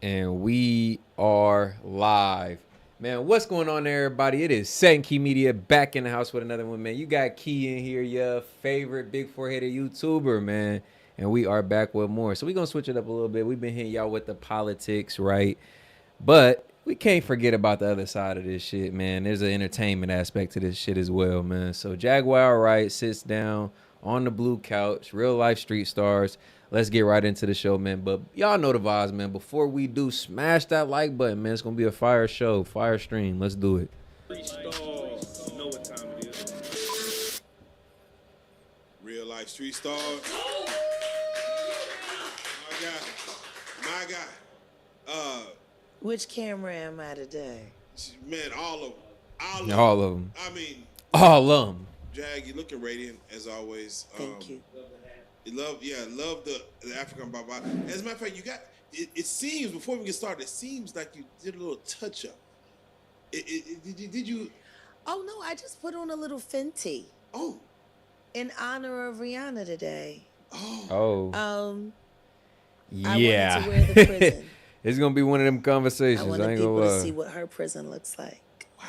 And we are live. Man, what's going on there, everybody? It is S.E.T Key Media back in the house with another one, man. You got Key in here, your favorite big four-headed YouTuber, man. And we are back with more. So we're going to switch it up a little bit. We've been hitting y'all with the politics, right? But we can't forget about the other side of this shit, man. There's an entertainment aspect to this shit as well, man. So Jaguar Wright sits down on the blue couch, real life street stars. Let's get right into the show, man. But y'all know the vibes, man. Before we do, smash that like button, man. It's gonna be a fire show, fire stream. Let's do it. Know what time it is. Real life street stars. My guy. Which camera am I today? Man, all of them. All of them. I mean, all of them. Jag, you looking radiant as always. Thank you. Love the African Baba. As a matter of fact, you got. It seems before we get started, it seems like you did a little touch up. Did you? Oh no, I just put on a little Fenty. Oh. In honor of Rihanna today. Oh. I wanted to wear the prison. It's gonna be one of them conversations. I wanted people to see what her prison looks like. Wow,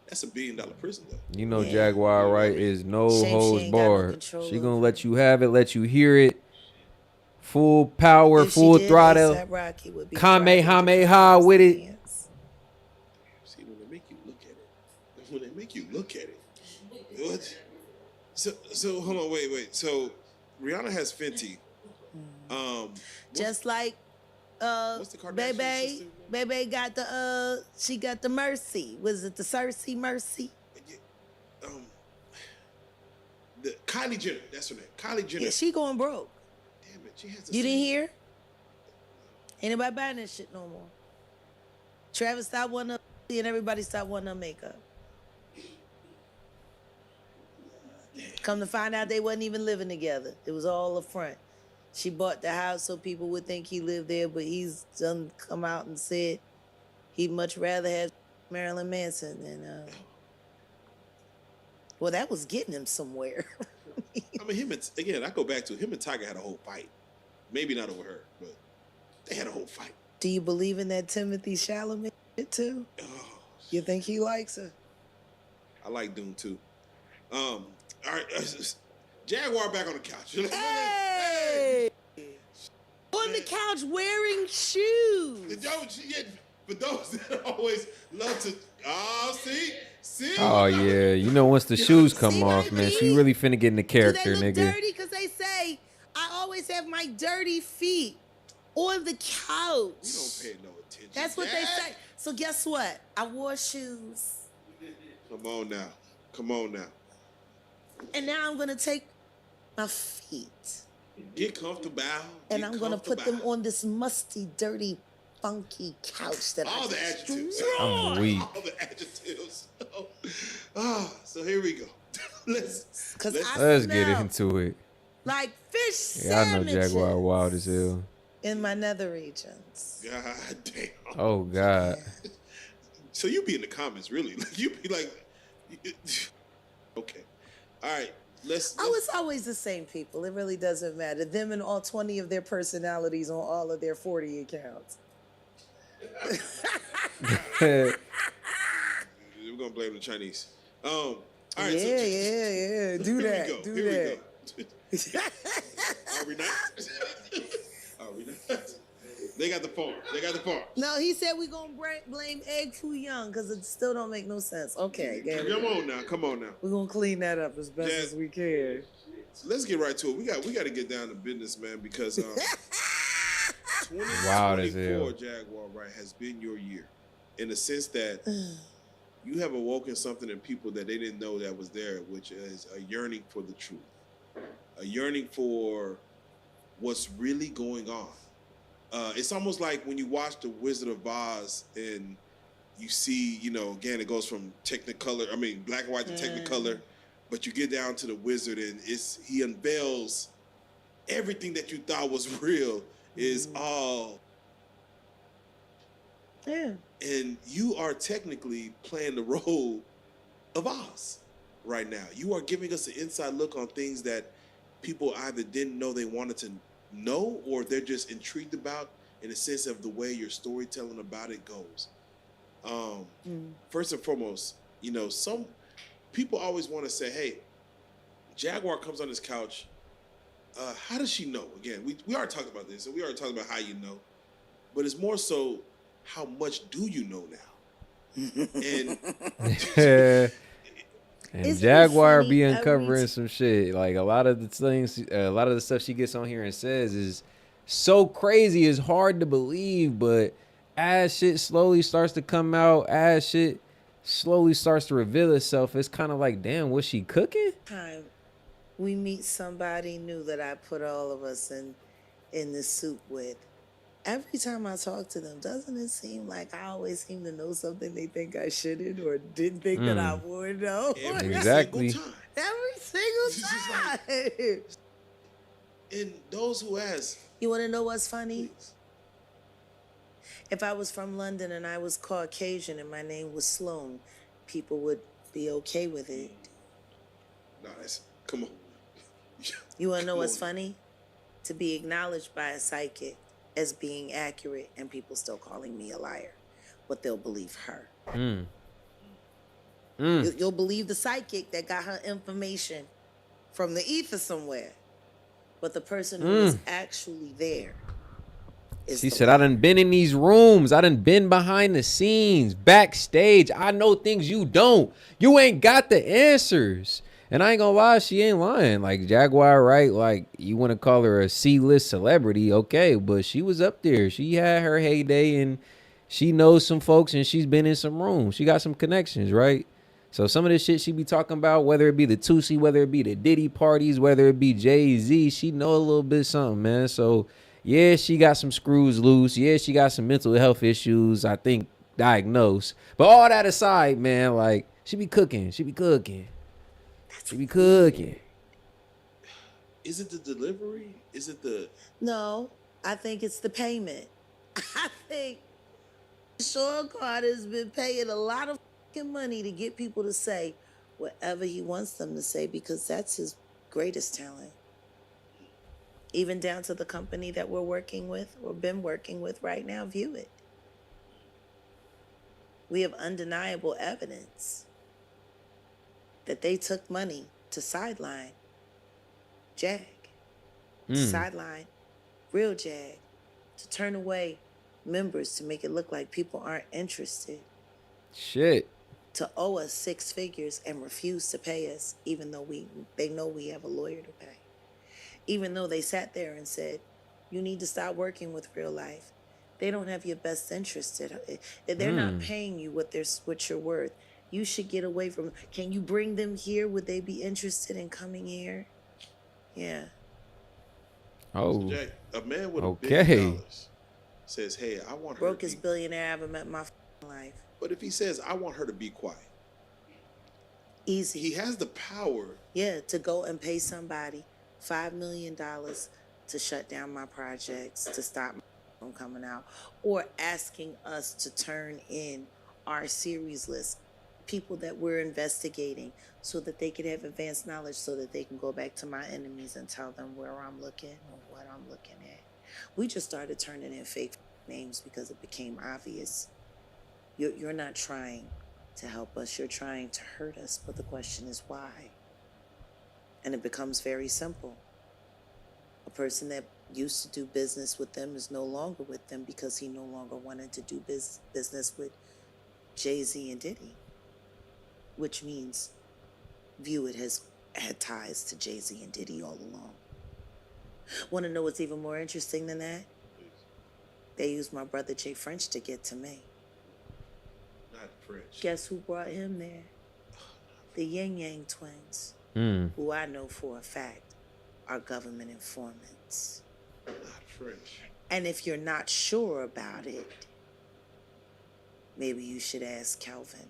that's $1 billion prison though. You know, yeah. Jaguar Wright is no holds barred. No she gonna let you have it, let you hear it. Full power, if full did, throttle. Kamehameha with it. See, when they make you look at it. What? So hold on, wait. So Rihanna has Fenty. Just like Bebe got the she got the Mercy. Was it the Cersei Mercy? The Kylie Jenner, that's her name. Kylie Jenner. Yeah, she going broke. Damn it, she has You didn't hear? Ain't nobody buying that shit no more. Travis stopped wanting her and everybody stopped wanting her makeup. Come to find out they wasn't even living together. It was all a front. She bought the house so people would think he lived there, but he's done come out and said he'd much rather have Marilyn Manson than well, that was getting him somewhere. I mean, I go back to him and Tiger had a whole fight. Maybe not over her, but they had a whole fight. Do you believe in that Timothy Chalamet shit too? Oh, you think he likes her? I like Dune too. All right, Jaguar back on the couch. Hey! On the couch wearing shoes. For those that always love to, see. Oh yeah, you know once the shoes come off, man, she really finna get in the character, Do they look nigga. dirty? Because they say I always have my dirty feet on the couch. You don't pay no attention. That's what they say. So guess what? I wore shoes. Come on now. And now I'm gonna take my feet. Get comfortable. And I'm gonna put them on this musty, dirty, funky couch that all I the adjectives. I'm weak. All the adjectives. So here we go. Let's get into it. Like fish Yeah, I know sandwiches Jaguar wild as hell. in my nether regions. God damn. Oh God. So you be in the comments, really? You be like, okay, all right. Let's it's always the same people. It really doesn't matter. Them and all 20 of their personalities on all of their 40 accounts. We're gonna blame the Chinese. All right. Yeah. Do that. Here we go. Are we not? They got the farm. No, he said we're gonna blame Egg Too Young because it still don't make no sense. Okay, come on now. We're gonna clean that up as best as we can. So let's get right to it. We got to get down to business, man, because 2024 Jaguar Wright has been your year, in the sense that you have awoken something in people that they didn't know that was there, which is a yearning for the truth, a yearning for what's really going on. It's almost like when you watch The Wizard of Oz and you see, again, it goes from black and white to Technicolor, but you get down to the wizard and he unveils everything that you thought was real is all. Yeah. And you are technically playing the role of Oz right now. You are giving us an inside look on things that people either didn't know they wanted to know, or they're just intrigued about in the sense of the way your storytelling about it goes. First and foremost, you know, some people always want to say, hey, Jaguar comes on this couch. How does she know? Again, we already talked about this, and we already talked about how you know, but it's more so how much do you know now? And And Isn't it Jaguar funny be every uncovering some shit. Like a lot of the things, a lot of the stuff she gets on here and says is so crazy. It's hard to believe, but as shit slowly starts to come out, as shit slowly starts to reveal itself, it's kind of like, damn, was she cooking? time we meet somebody new that I put all of us in the soup with, every time I talk to them, doesn't it seem like I always seem to know something they think I shouldn't or didn't think that I would know? every Exactly. single time. Every single time. And those who ask, You want to know what's funny? please. If I was from London and I was Caucasian and my name was Sloan, people would be okay with it. Nice. Come on. You want to know Come what's on. funny? To be acknowledged by a psychic as being accurate and people still calling me a liar. But they'll believe her. You'll believe the psychic that got her information from the ether somewhere. But the person who is actually there is She the said, I liar. done been in these rooms. I done been behind the scenes, backstage. I know things you don't. You ain't got the answers. And I ain't gonna lie, she ain't lying. Like Jaguar Wright, like you want to call her a C-list celebrity, okay, but she was up there. She had her heyday and she knows some folks and she's been in some rooms. She got some connections, right? So some of the shit she be talking about, whether it be the Tusi, whether it be the Diddy parties, whether it be Jay-Z, she know a little bit something, man. So yeah, she got some screws loose. Yeah, she got some mental health issues, I think, diagnosed. But all that aside, man, like she be cooking. She be cooking. She be cooking. Is it the delivery? Is it the... No, I think it's the payment. I think Sean Carter's been paying a lot of fucking money to get people to say whatever he wants them to say because that's his greatest talent. Even down to the company that we're working with or been working with right now, View It. We have undeniable evidence that they took money to sideline Jag, to sideline real Jag, to turn away members to make it look like people aren't interested, Shit. to owe us 6 figures and refuse to pay us, even though they know we have a lawyer to pay. Even though they sat there and said, you need to stop working with Real Life. They don't have your best interest. They're not paying you what you're worth. You should get away from them. Can you bring them here? Would they be interested in coming here? Yeah. Oh. Jack, a man with Okay. $1 billion says, hey, I want her Brokest to be... billionaire I ever met in my life. But if he says, I want her to be quiet, Easy. he has the power. Yeah, to go and pay somebody $5 million to shut down my projects, to stop from coming out, or asking us to turn in our series list, people that we're investigating, so that they could have advanced knowledge, so that they can go back to my enemies and tell them where I'm looking or what I'm looking at. We just started turning in fake names because it became obvious. You're not trying to help us, you're trying to hurt us, but the question is why? And it becomes very simple. A person that used to do business with them is no longer with them because he no longer wanted to do business with Jay-Z and Diddy, which means View It has had ties to Jay-Z and Diddy all along. Want to know what's even more interesting than that? They used my brother Jay French to get to me. Not French. Guess who brought him there? The Yin Yang twins, who I know for a fact are government informants. Not French. And if you're not sure about it, maybe you should ask Calvin,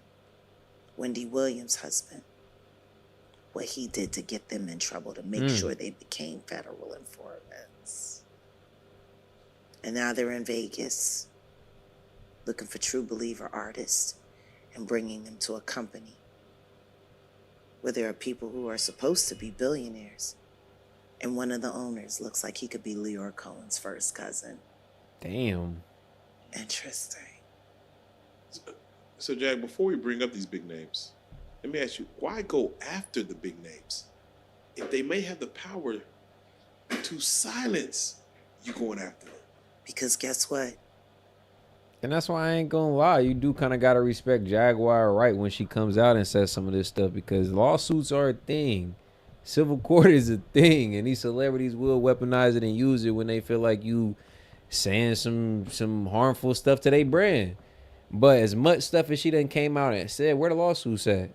Wendy Williams' husband, what he did to get them in trouble to make sure they became federal informants. And now they're in Vegas looking for true believer artists and bringing them to a company where there are people who are supposed to be billionaires. And one of the owners looks like he could be Leor Cohen's first cousin. Damn. Interesting. So, Jag, before we bring up these big names, let me ask you, why go after the big names if they may have the power to silence you going after them? Because guess what? And that's why I ain't gonna lie. You do kind of gotta respect Jaguar Wright when she comes out and says some of this stuff, because lawsuits are a thing. Civil court is a thing, and these celebrities will weaponize it and use it when they feel like you saying some harmful stuff to their brand. But as much stuff as she done came out and said, where the lawsuits at?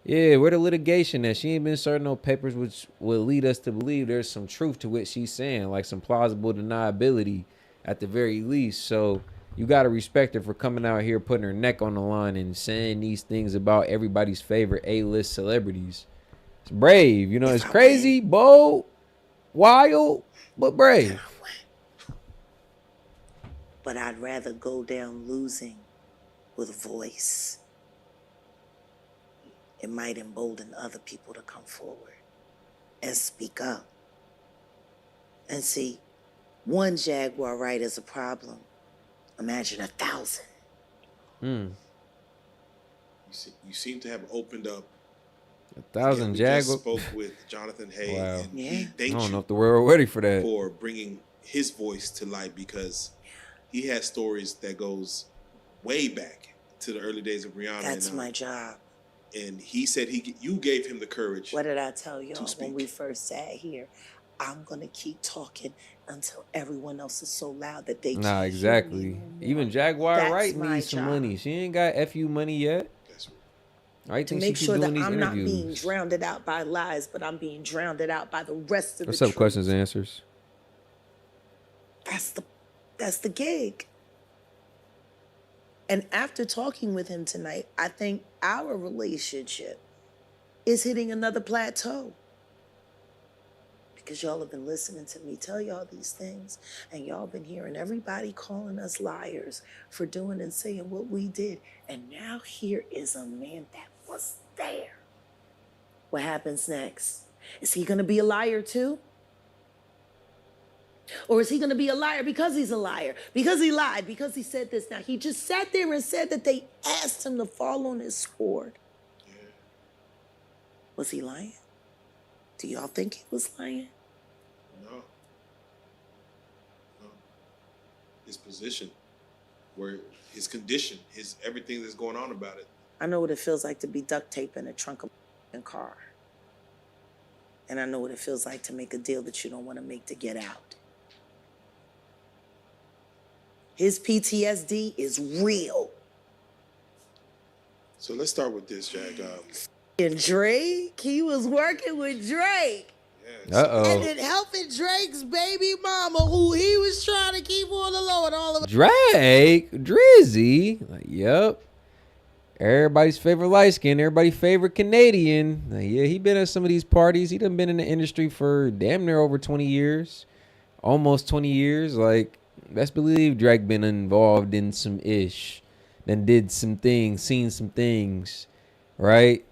Yeah, where the litigation at? She ain't been serving no papers, which will lead us to believe there's some truth to what she's saying, like some plausible deniability at the very least. So you got to respect her for coming out here, putting her neck on the line and saying these things about everybody's favorite A-list celebrities. It's brave. You know, it's crazy, bold, wild, but brave. But I'd rather go down losing with a voice. It might embolden other people to come forward and speak up. And see, one Jaguar Wright is a problem. Imagine 1,000. You seem to have opened up. 1,000 Jaguar. Jaguar. Spoke with Jonathan Hay, Wow. and Yeah. he I thanked don't know you if the world ready for that. for bringing his voice to light, because he has stories that goes way back to the early days of Rihanna. That's my job. And he said you gave him the courage. What did I tell y'all speak. when we first sat here? I'm going to keep talking until everyone else is so loud that they Nah, can't exactly. hear me no more. Even Jaguar That's Wright my needs some job. money. She ain't got FU money yet. That's I To think make she sure keep that doing these I'm not being interviews. drowned out by lies, but I'm being drowned out by the rest of What's the up, truth. questions and answers? That's the gig. And after talking with him tonight, I think our relationship is hitting another plateau. Because y'all have been listening to me tell y'all these things, and y'all been hearing everybody calling us liars for doing and saying what we did. And now here is a man that was there. What happens next? Is he going to be a liar too? Or is he going to be a liar because he's a liar? Because he lied? Because he said this? Now, he just sat there and said that they asked him to fall on his sword. Yeah. Was he lying? Do y'all think he was lying? No. His position, where his condition, his everything that's going on about it. I know what it feels like to be duct taped in a trunk of a car. And I know what it feels like to make a deal that you don't want to make to get out. His PTSD is real. So let's start with this, Jag. And Drake, he was working with Drake. Uh-oh. And then helping Drake's baby mama, who he was trying to keep on the low, and all of Drake, Drizzy. Like, yep. Everybody's favorite light skin, everybody's favorite Canadian. Like, yeah, he been at some of these parties. He done been in the industry for damn near over 20 years. Almost 20 years. Like, best believe Drake been involved in some ish. Then did some things, seen some things. Right?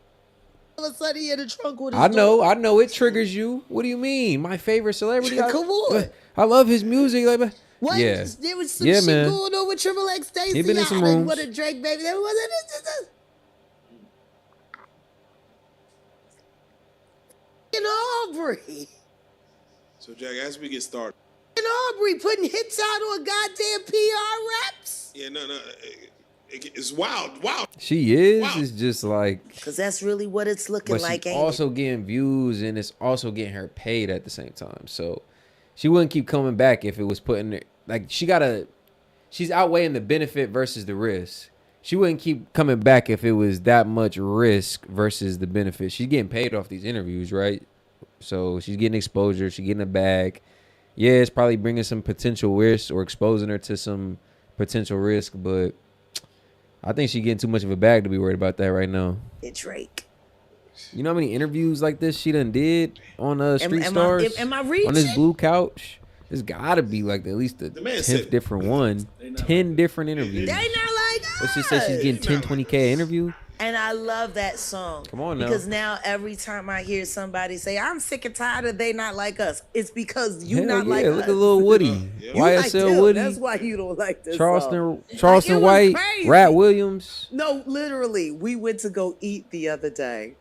a sudden he in the trunk with his I daughter. know it triggers you. What do you mean? My favorite celebrity? Come on. I love his music. Like, What? yeah. There was some Yeah, shit man. going on with Triple X Stacey. He been in some Island rooms. with a Drake baby. There wasn't in Aubrey. So, Jag, as we get started. In Aubrey putting hits out on goddamn PR reps. Yeah, no. It's wild. She is. Wow. It's just like. Because that's really what it's looking But like, she's ain't also getting views and it's also getting her paid at the same time. So she wouldn't keep coming back if it was putting her, like, she's outweighing the benefit versus the risk. She wouldn't keep coming back if it was that much risk versus the benefit. She's getting paid off these interviews, right? So she's getting exposure. She's getting a bag. Yeah, it's probably bringing some potential risk or exposing her to some potential risk, but I think she's getting too much of a bag to be worried about that right now. it. Drake. You know how many interviews like this she done did on Street Stars? Am I reaching? On this blue couch? There's got to be like at least the man 10th said- different one. 10 different interviews. They not like us. But she said she's getting 10, 20K an interview. And I love that song. Come on now. Because now every time I hear somebody say, I'm sick and tired of they not like us, it's because you Hell not yeah, like look us. at Lil Woody. Yep. You like YSL them. Woody. That's why you don't like this song. Charleston Like, it was White, crazy. Rat Williams. No, literally, we went to go eat the other day.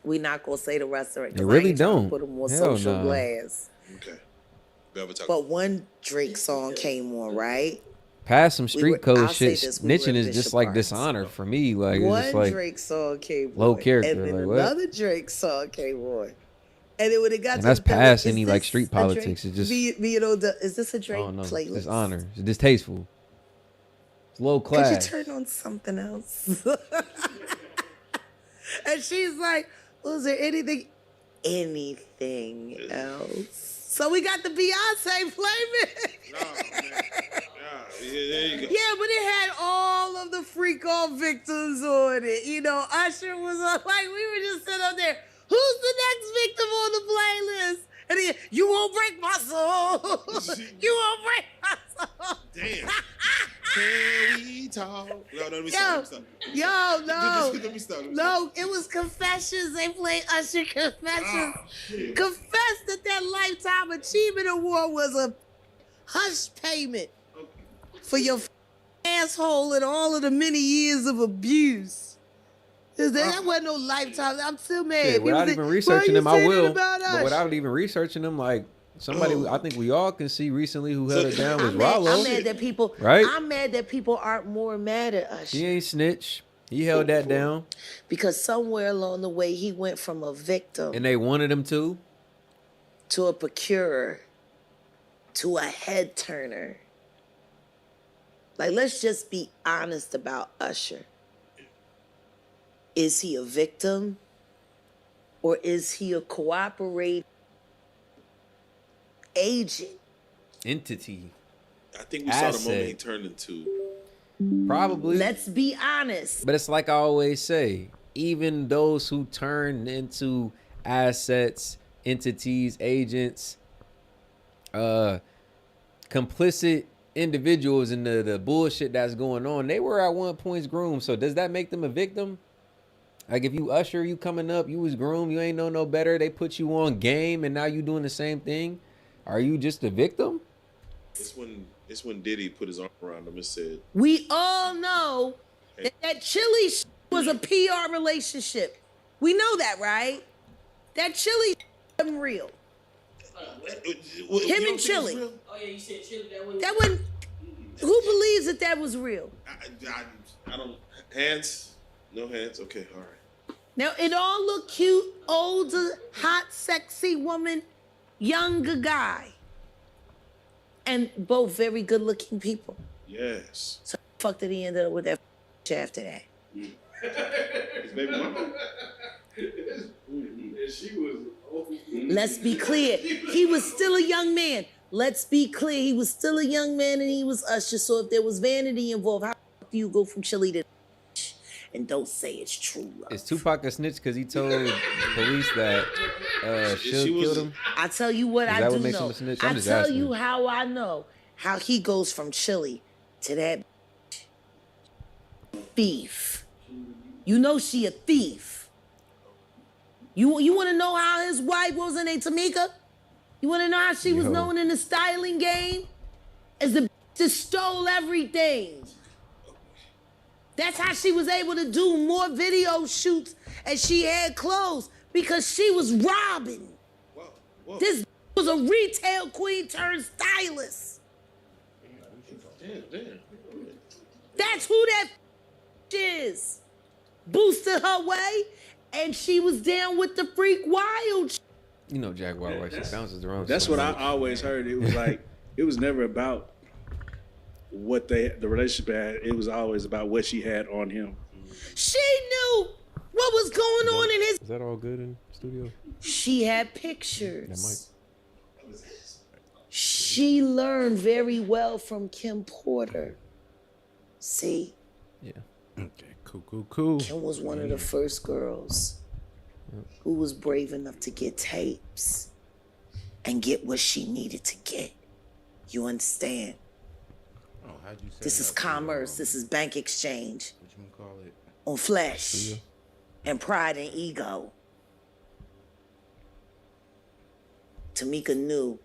We not gonna say the restaurant They because really I ain't trying don't. to put them on Hell social nah. blast. Okay. But one Drake song came on, right? Past some street code I'll shit. say this, we were Snitching in is just Bishop like Arts. dishonor for me. Like it's One just like Drake song came low on, character, and then like, what? another Drake song came on, and it would have got. And to that's the point, past is any like this street a Drake- politics. It's just you know, is this a I Drake don't know. It's playlist? dishonor. It's distasteful. It's low class. Could you turn on something else? And she's like, was there anything else? So we got the Beyonce playlist. There you go. Yeah, but it had all of the freak off victims on it. You know, Usher was on, like, we were just sitting up there. Who's the next victim on the playlist? And he, you won't break my soul. You won't break my soul. Damn. Can we talk? No, let me stop. Let me stop. No, it was Confessions. They played Usher Confessions. Confess that Lifetime Achievement Award was a hush payment for your asshole and all of the many years of abuse. That wasn't no lifetime. I'm still mad. Yeah, without even researching them, I will. But without even researching them, like somebody, I think we all can see recently who held it down was Rollo. I'm mad that people. Right? I'm mad that people aren't more mad at Usher. He ain't snitch. He held that down. Because somewhere along the way, he went from a victim And they wanted him to a procurer to a head turner. Like, let's just be honest about Usher. Is he a victim or is he a cooperating agent? entity. I think we saw the moment he turned into. Probably. Let's be honest. But it's like I always say, even those who turn into assets, entities, agents, complicit individuals in the bullshit that's going on, they were at one point groomed. So does that make them a victim? Like if you Usher, you coming up, you was groomed, you ain't know no better, they put you on game and now you doing the same thing. Are you just a victim? It's when Diddy put his arm around him and said, We all know that Chili was a PR relationship. We know that, right? That Chili wasn't real. Him and Chili. Oh yeah, you said Chili. That wasn't. Who believes that was real? I don't. Hands? No hands? Okay, all right. Now, it all looked cute, older, hot, sexy woman, younger guy. And both very good-looking people. Yes. So fuck did he end up with that after that? His baby mama? She was. Let's be clear. He was still a young man. Let's be clear. He was still a young man and he was Usher. So if there was vanity involved, how do you go from Chili to and don't say it's true love? Is Tupac a snitch because he told police that Suge killed him? I tell you what, Is I that do what makes know. him a snitch? I I'm just tell asking. you how I know how he goes from Chili to that thief. You know she a thief. You want to know how his wife was in Tamika? You want to know how she was known in the styling game? As the that stole everything. That's how she was able to do more video shoots and she had clothes because she was robbing. Whoa. This was a retail queen turned stylist. Damn. That's who that is. Boosted her way, and she was down with the freak wild. You know Jaguar White, she bounces around. That's so what much. I always heard. It was like, it was never about what the relationship had. It was always about what she had on him. She knew what was going on in his. Is that all good in studio? She had pictures. That mic. She learned very well from Kim Porter. See? Yeah. Okay, cool. Kim was one of the first girls who was brave enough to get tapes and get what she needed to get. You understand? Oh, how'd you say This is commerce. This is bank exchange What you gonna call it? on flesh and pride and ego. Tamika knew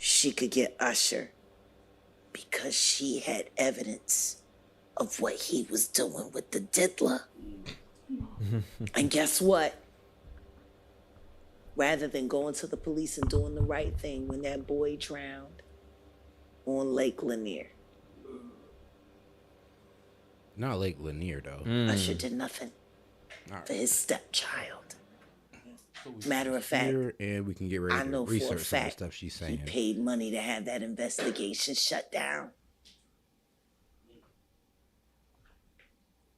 she could get Usher because she had evidence of what he was doing with the diddler. And guess what? Rather than going to the police and doing the right thing when that boy drowned on Lake Lanier, Not Lake Lanier though. Usher did nothing for his stepchild. Matter of fact, Here, and we can get ready I to know for a research some of the fact stuff she's he saying. paid money to have that investigation shut down.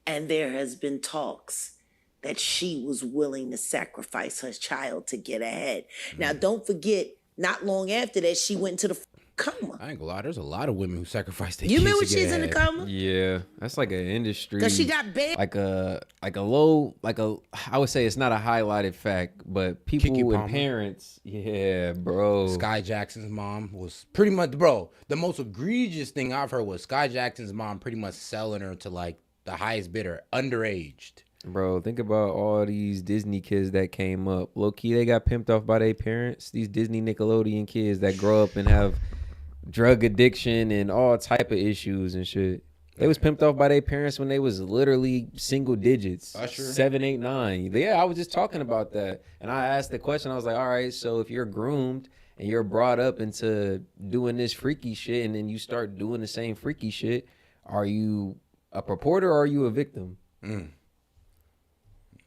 And there has been talks that she was willing to sacrifice her child to get ahead. Now, don't forget, not long after that, she went into the coma. I ain't gonna lie, there's a lot of women who sacrifice their You kids remember to get she's in the ahead. coma? Yeah, that's like an industry. Because she got banned. I would say it's not a highlighted fact, but people Keke and Palmer. parents, yeah, bro. Sky Jackson's mom was pretty much, bro, the most egregious thing I've heard was Sky Jackson's mom pretty much selling her to like the highest bidder, underaged. Bro, think about all these Disney kids that came up. Low key, they got pimped off by their parents. These Disney Nickelodeon kids that grow up and have drug addiction and all type of issues and shit. They was pimped off by their parents when they was literally single digits. Usher. 7, 8, 9. Yeah, I was just talking about that. And I asked the question, I was like, all right, so if you're groomed and you're brought up into doing this freaky shit and then you start doing the same freaky shit, are you a purporter or are you a victim?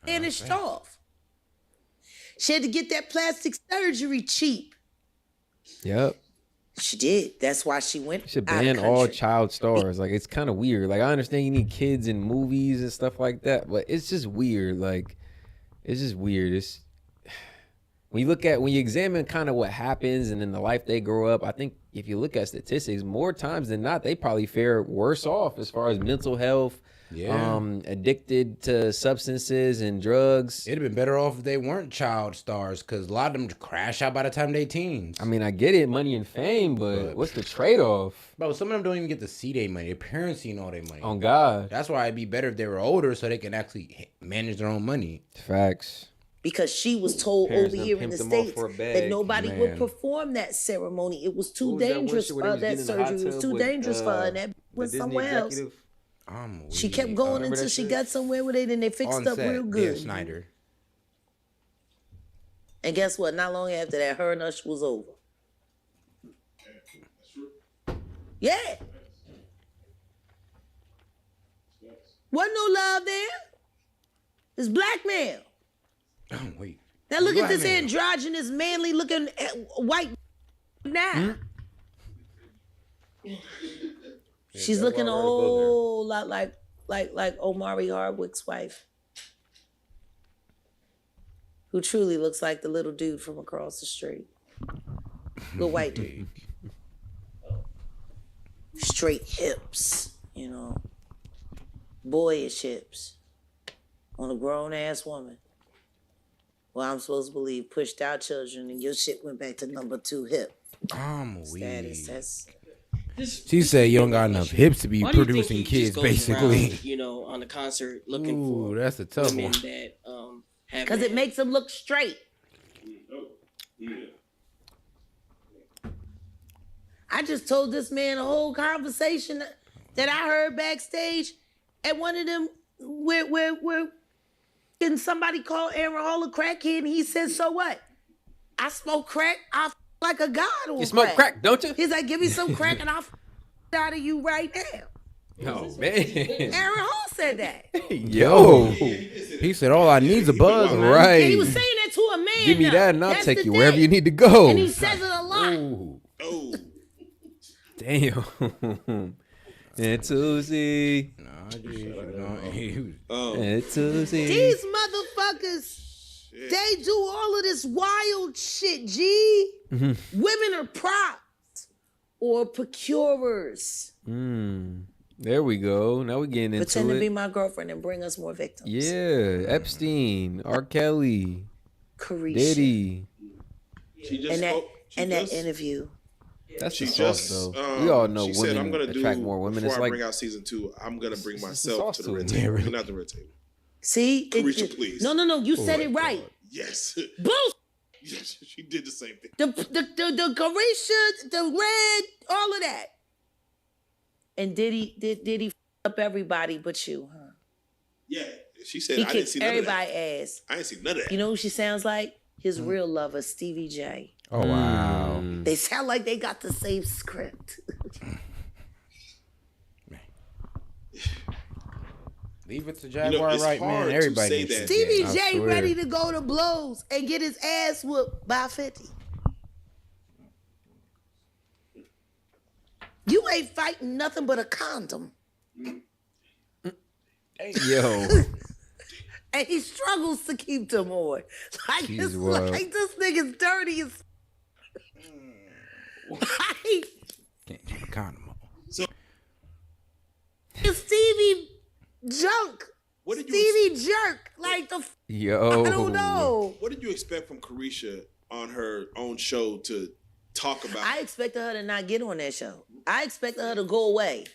Vanished off. She had to get that plastic surgery cheap. Yep. She did. That's why she went You should out of ban all country. child stars. Like, it's kind of weird. Like, I understand you need kids in movies and stuff like that, but it's just weird. Like, it's just weird. It's when you examine kind of what happens and in the life they grow up, I think if you look at statistics, more times than not, they probably fare worse off as far as mental health, addicted to substances and drugs. It'd have been better off if they weren't child stars, because a lot of them crash out by the time they teens. I mean, I get it, money and fame, but what's the trade-off? Bro, some of them don't even get to see their money. Their parents seen all their money. On God. That's why it'd be better if they were older so they can actually manage their own money. Facts. Because she was told Parents over done here in pimped the them off States for a bag. that nobody would Man. perform that ceremony. It was What too was that one dangerous shit for where they that was getting in the hot surgery. It was tub too with, dangerous for her, and that the went Disney somewhere else. executive? She kept going Remember until that she shit? got somewhere with it, and they fixed On up set, real Dan good. Snyder. And guess what? Not long after that, her and Usher was over. Yeah. Wasn't no love there. It's blackmail. Oh, wait. Now look at this Blackmail. androgynous, manly looking white now. She's looking a whole lot like Omari Hardwick's wife, who truly looks like the little dude from across the street. The white dude. Straight hips, you know. Boyish hips. On a grown-ass woman. Well, I'm supposed to believe pushed out children and your shit went back to number 2 hip I'm status. weak. That's She said you don't got enough hips to be Why do you think producing he just kids, goes basically. around, you know, on the concert looking Ooh, for that's a tough women one. that have because it makes them look straight. I just told this man a whole conversation that I heard backstage at one of them where and somebody called Aaron Hall a crackhead and he said, so what? I smoke crack, I like a god on You smoke crack, don't you? He's like, give me some crack and I'll out of you right now. Oh, man. Aaron Hall said that. Yo. He said all I need's a buzz, man. Right. And he was saying that to a man. Give me though. that and I'll That's take the you wherever thing. you need to go. And he says it a lot. Ooh. Oh, Damn. And Tuesday. Nah, he And Tuesday. These motherfuckers, they do all of this wild shit, G. Women are props or procurers. There we go. Now we're getting into Pretend to it. be my girlfriend and bring us more victims. Yeah. Epstein. R. Kelly. Carisha. Diddy. she just And that, spoke. and that interview. That's She the just, sauce, though. We all know she said, I'm women gonna attract do, more women. Before It's I like bring out season 2, I'm gonna bring It's the myself sauce to the to red it. table. Not the red table. See? Carisha, please. No, you said it right. Yes. Boost. She did the same thing. The Carisha, the Red, all of that. And Diddy up everybody but you, huh? Yeah, she said He I didn't kicked see none of that. everybody's ass. I didn't see none of that. You know who she sounds like? His real lover, Stevie J. Oh wow. They sound like they got the same script. Leave it to Jaguar it's Wright, hard man. to Everybody say needs that. to Stevie get- J swear. ready to go to blows and get his ass whooped by 50. You ain't fighting nothing but a condom. Yo, And he struggles to keep them on. Like, She's it's wild. like this nigga's dirty as like, Can't keep a condom on. it's Stevie Junk. What did you Stevie Jerk. Like the yo. I don't know. What did you expect from Carisha on her own show to talk about? I expected her to not get on that show. I expected her to go away.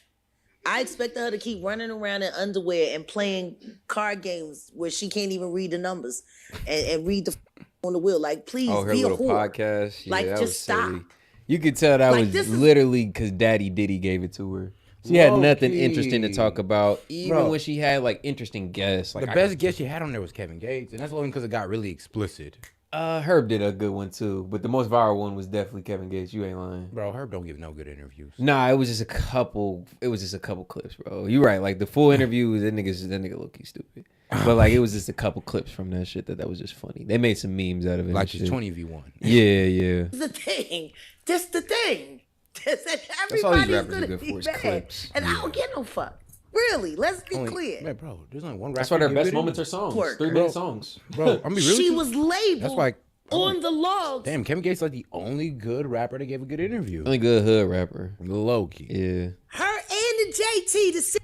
I expected her to keep running around in underwear and playing card games where she can't even read the numbers and read the on the wheel. Like, please Oh, her be a little whore. podcast. Yeah, Like, that just was silly. stop. You could tell that Like, this was is- literally because Daddy Diddy gave it to her. She had nothing Low-key. interesting to talk about, even Bro. when she had like interesting guests. Like The best guest you had on there was Kevin Gates, and that's only because it got really explicit. Herb did a good one too, but the most viral one was definitely Kevin Gates. You ain't lying. Bro, Herb don't give no good interviews. Nah, it was just a couple. It was just a couple clips, bro. You right. Like the full interview, that nigga low key stupid. But like it was just a couple clips from that shit that was just funny. They made some memes out of it. Like and his shit. 20v1. Yeah. That's the thing. That's the thing. That's all these Everybody's rappers are gonna good be for is mad. clips. And I don't get no fuck. Really, let's be Only- clear. Man, bro, there's only one rapper. That's why their that best give moments good are songs. Work. 3-minute songs. Bro, I'm be real. She with you. was labeled That's like on the logs. damn. Kevin Gates like the only good rapper that gave a good interview. Only good hood rapper. Low key. Yeah. Her and the JT, the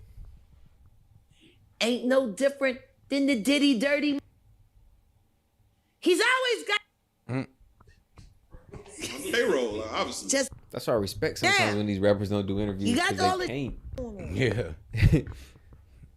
ain't no different than the Diddy Dirty. He's always got On payroll, obviously. just That's why I respect sometimes Yeah. when these rappers don't do interviews You got because all they the- can't. Yeah.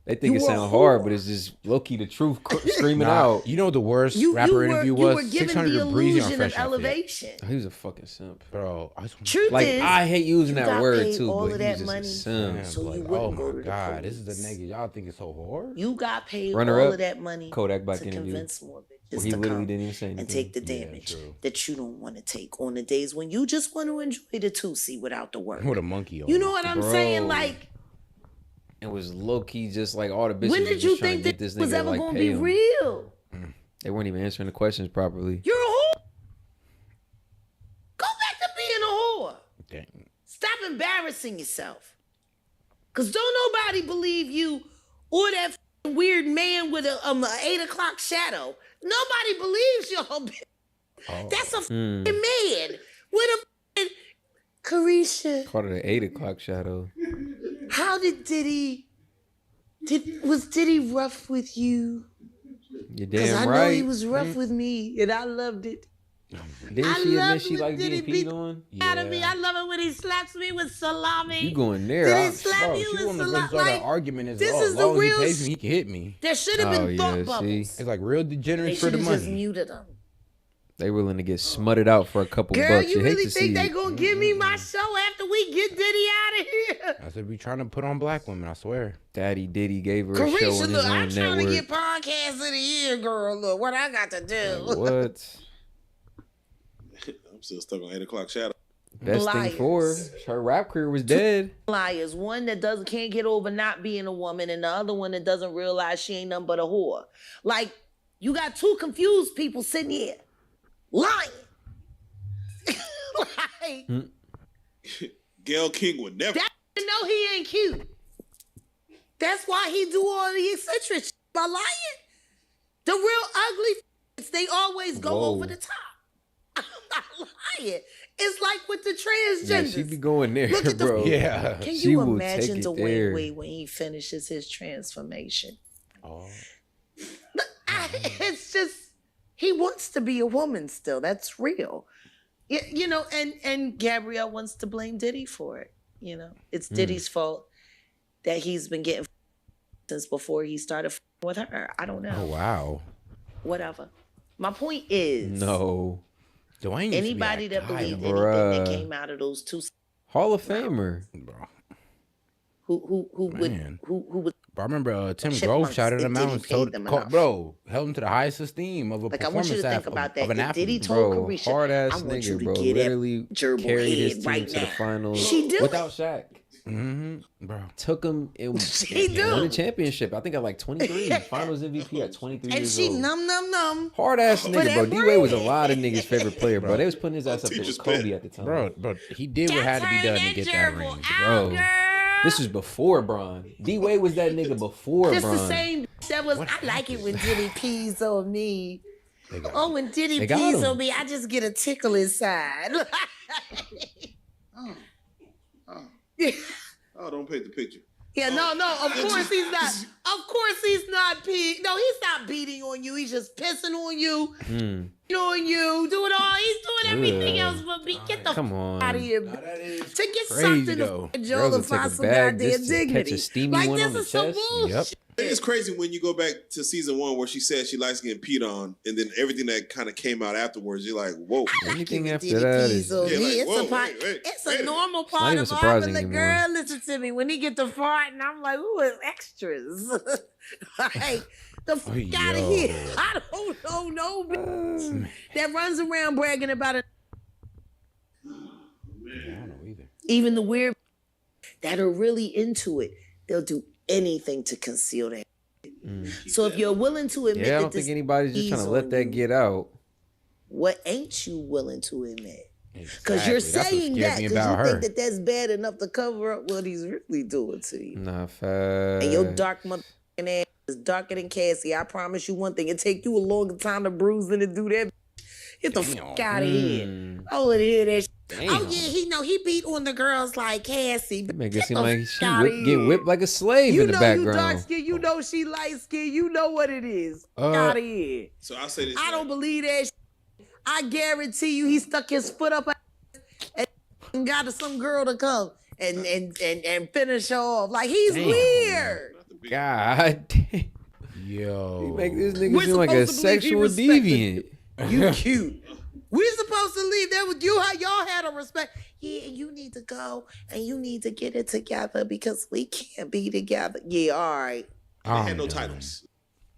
They think You it a sound hard, whore. but it's just low key the truth screaming Nah, out. you know what the worst you rapper were interview you were was? given 600 the Breezy on illusion of Fresh Outfit. elevation. He was a fucking simp. Bro, I just want Truth Like is, I hate using you that got word paid too, all but of he was that just a money. simp. Man, So you like, wouldn't oh go my to the god, this is the police. nigga y'all think is so hard. You got paid Runner all up, of that money Kodak Black to interview, convince more Where bitches he to literally come didn't even say anything. and take the Yeah, damage true. that you don't want to take on the days when you just want to enjoy the Tootsie without the work. With a monkey on. You it. know what I'm Bro. saying? Like, It was low key just like all the bitches when was did just you trying think to get this this was nigga to ever like going to pay be him. real? They weren't even answering the questions properly. You're a whore. Go back to being a whore. Dang. Stop embarrassing yourself. Because don't nobody believe you or that f***ing weird man with a 8 o'clock shadow. Nobody believes you. That's a f***ing man with a f***ing... Carisha, Called it an 8 o'clock shadow. how did Diddy... Was Diddy rough with you? You're Because damn I know right. he was rough with me, and I loved it. Didn't I she admit love she when like Diddy being peed beat on? Out of me, I love it when he slaps me with salami. You going there? Did he I- slap Bro, you she with wanted to salami? start an Like, argument as this well. is As the long as real he pays me, he can hit me. there should have Oh, been yeah, thought see? bubbles. It's like real They degenerates for should the have just money. muted them. They willing to get smutted out for a couple Girl, bucks. you You hate really to see think they it. gonna give me my show after we get Diddy out of here? I said we trying to put on black women. I swear. Daddy Diddy gave her a show on Carisha, his look, own I'm trying to network. get podcast of the year, girl. Look what I got to do. What? I'm still stuck on 8 o'clock shadow. Best thing for her. Her rap career was dead. Liars. One that can't get over not being a woman, and the other one that doesn't realize she ain't nothing but a whore. Like, you got two confused people sitting here lying. Like, Gail King would never. that know he ain't cute. That's why he do all the eccentric shit by lying. The real ugly they always go Whoa. over the top. I'm not lying. It's like with the Yeah, transgenders. she be going there, Look at the- bro. Yeah. Can she you will imagine take it Dwayne there. Wade when he finishes his transformation? Oh. It's just he wants to be a woman still. That's real. You know, and Gabrielle wants to blame Diddy for it. You know, it's Diddy's fault that he's been getting since before he started with her. I don't know. Oh wow. Whatever. My point is, No. Dwayne used Anybody to be that believed Bruh. anything that came out of those two, Hall of Famer. bro. who would Man. who would Bro, I remember Tim Grove Chipmunks, shouted it him out didn't and pay told, them called, enough. bro, held him to the highest esteem of a like I want you performance to think of, about that. of an If Diddy athlete. told Bro, Carisha, hard I ass want you nigga, to bro. get Literally that gerbil carried his head team right to the now. finals She do without it. Shaq. Bro. Took him and She do. won a championship. I think at like 23. Finals MVP at 23 And years she old. num. Hard ass For nigga, bro. that D-Wade was a bread. lot of niggas' favorite player, bro. They was putting his ass up there teacher's with Kobe pet. at the time. Bro, he did what had to be done to get that ring. Bro, this was before Bron. D-Wade was that nigga before Just Bron. the same. That was. I like it when Diddy pees on me. Oh, when Diddy They got pees him. on me, I just get a tickle inside. Oh, don't paint the picture. Yeah, no. Of course he's not. Of course he's not peeing. No, he's not beating on you. He's just pissing on you, on you, doing all. He's doing everything Ugh. else but be. Get the Come on. out of here. is To get crazy, something though. to Girls Joel will and take a find some bag goddamn just to catch dignity. a steamy Like one this on the is some chest. bullshit. Yep. It's crazy when you go back to season 1 where she said she likes getting peed on, and then everything that kind of came out afterwards, you're like, whoa. Anything Diddy after that pees is on Yeah, me. like, It's whoa, a part. wait, It's wait a a normal not part even of surprising having the anymore. girl listen to me when he get the fart, and I'm like, ooh, it's extras. Like the fuck out of here. I don't know bitch that runs around bragging about it. I don't know either. Even the weird that are really into it, they'll do anything to conceal that. So if you're willing to admit Yeah, I that don't this think anybody's just trying to is let on that you, get out. what ain't you willing to admit? Because you're Exactly. That's what saying scared that me because about you her. think that that's bad enough to cover up what he's really doing to you. Nah, fact. And your dark motherfucking ass is darker than Cassie. I promise you one thing. It take you a longer time to bruise than to do that. Get the fuck out of here. I want to hear that shit. Oh, yeah, he beat on the girls like Cassie. Make it Get seem the like fuck she outta getting here. whipped like a slave You in the know you dark background. skin. You know she light skin. You know what it is. Out of here. So I'll say this. I don't believe that shit. I guarantee you he stuck his foot up and got some girl to come and finish her off. Like, he's Damn. weird. God damn. Yo. You make this nigga We're seem like a supposed to believe he sexual respected deviant. You cute. We supposed to leave there with you. How y'all had a respect. Yeah, you need to go and you need to get it together because we can't be together. Yeah, all right. They had no titles.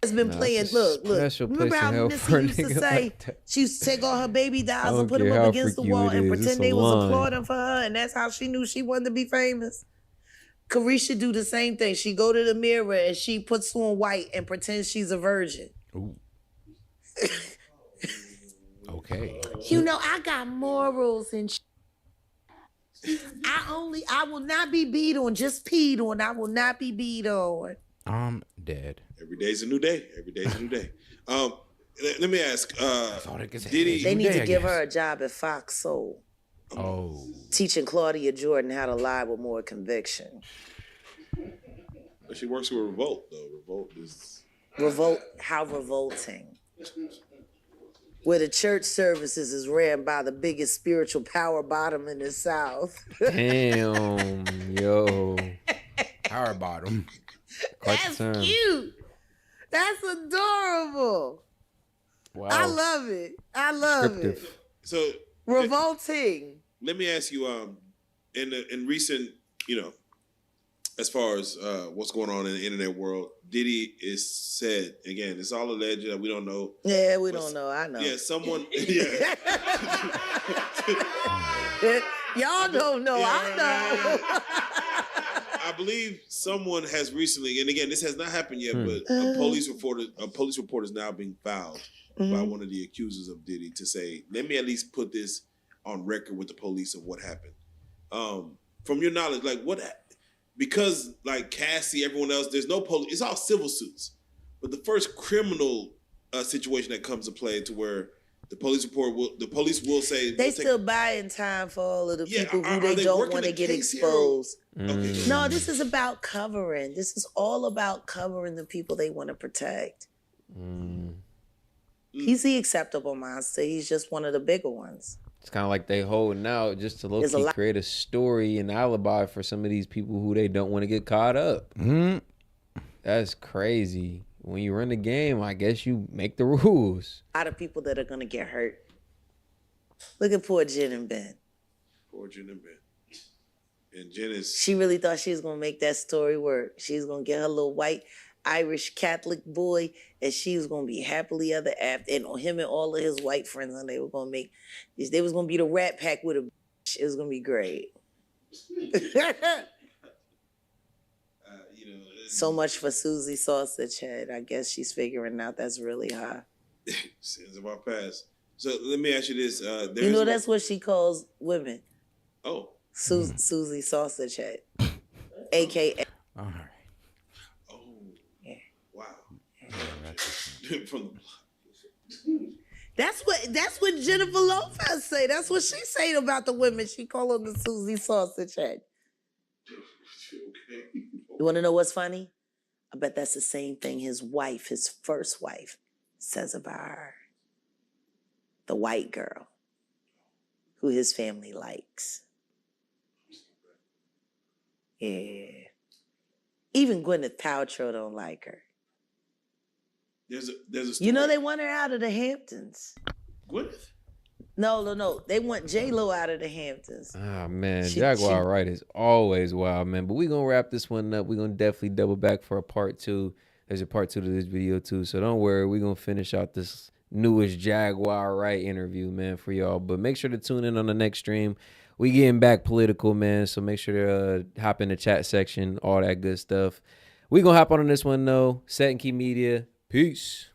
It's been Nah, playing. it's a Look. special Remember place how in hell Missy for a used to nigga say like that. she used to take all her baby dolls don't and put them care up how against the freaky wall it and is, pretend it's a they was line. applauding for her, and that's how she knew she wanted to be famous. Carisha do the same thing. She go to the mirror and she puts on white and pretends she's a virgin. Ooh. Okay. You know, I got morals and I will not be beat on, just peed on. I will not be beat on. I'm dead. Every day's a new day. Every day's a new day. Let me ask. all they can say. Diddy, They need Day, to I give guess. her a job at Fox Soul, Oh. teaching Claudia Jordan how to lie with more conviction. she works with Revolt though. Revolt is. How revolting. Where the church services is ran by the biggest spiritual power bottom in the South. Damn, yo. Power bottom. Quite That's the term. cute. That's adorable. Wow. I love it. I love it. Descriptive. So Revolting. let me ask you. In recent, as far as what's going on in the internet world, Diddy is said again. It's all alleged. We don't know. Yeah, we don't know. I know. Yeah, someone. Yeah. Y'all don't know. I know. I believe someone has recently, and again, this has not happened yet, but a police report is now being filed by one of the accusers of Diddy to say, let me at least put this on record with the police of what happened. From your knowledge, like because like Cassie, everyone else, there's no police. It's all civil suits. But the first criminal situation that comes to play to where the police will say They still buying time for all of the Yeah, people are who they they don't working want to the get case here or- exposed. Okay. No, this is about covering. This is all about covering the people they want to protect. He's the acceptable monster. He's just one of the bigger ones. It's kind of like they holding out just to There's a low-key lot- create a story and alibi for some of these people who they don't want to get caught up. That's crazy. When you run the game, I guess you make the rules. A lot of people that are going to get hurt. Look at poor Jen and Ben. Poor Jen and Ben. And Jen is. She really thought she was gonna make that story work. She was gonna get her little white Irish Catholic boy, and she was gonna be happily ever after. And him and all of his white friends, and they were gonna make. They was gonna be the Rat Pack with a. Bitch. It was gonna be great. So much for Susie Sausage Head. I guess she's figuring out that's really her. Sins of our past. So let me ask you this. You know, that's what she calls women. Oh. Susie Sausage Head. AKA. All right. Oh. Yeah. Wow. Yeah, From the That's what Jennifer Lopez say. That's what she saying about the women. She call them the Susie Sausage Head. Okay. You want to know what's funny? I bet that's the same thing his wife, his first wife, says about her. The white girl who his family likes. Yeah. Even Gwyneth Paltrow don't like her. There's a story. You know they want her out of the Hamptons. Gwyneth? No. They want J-Lo out of the Hamptons. Ah, man. Jaguar Wright is always wild, man. But we're going to wrap this one up. We're going to definitely double back for a part 2. There's a part 2 to this video, too. So don't worry. We're going to finish out this newest Jaguar Wright interview, man, for y'all. But make sure to tune in on the next stream. We getting back political, man. So make sure to hop in the chat section, all that good stuff. We going to hop on this one, though. S.E.T Media. Peace.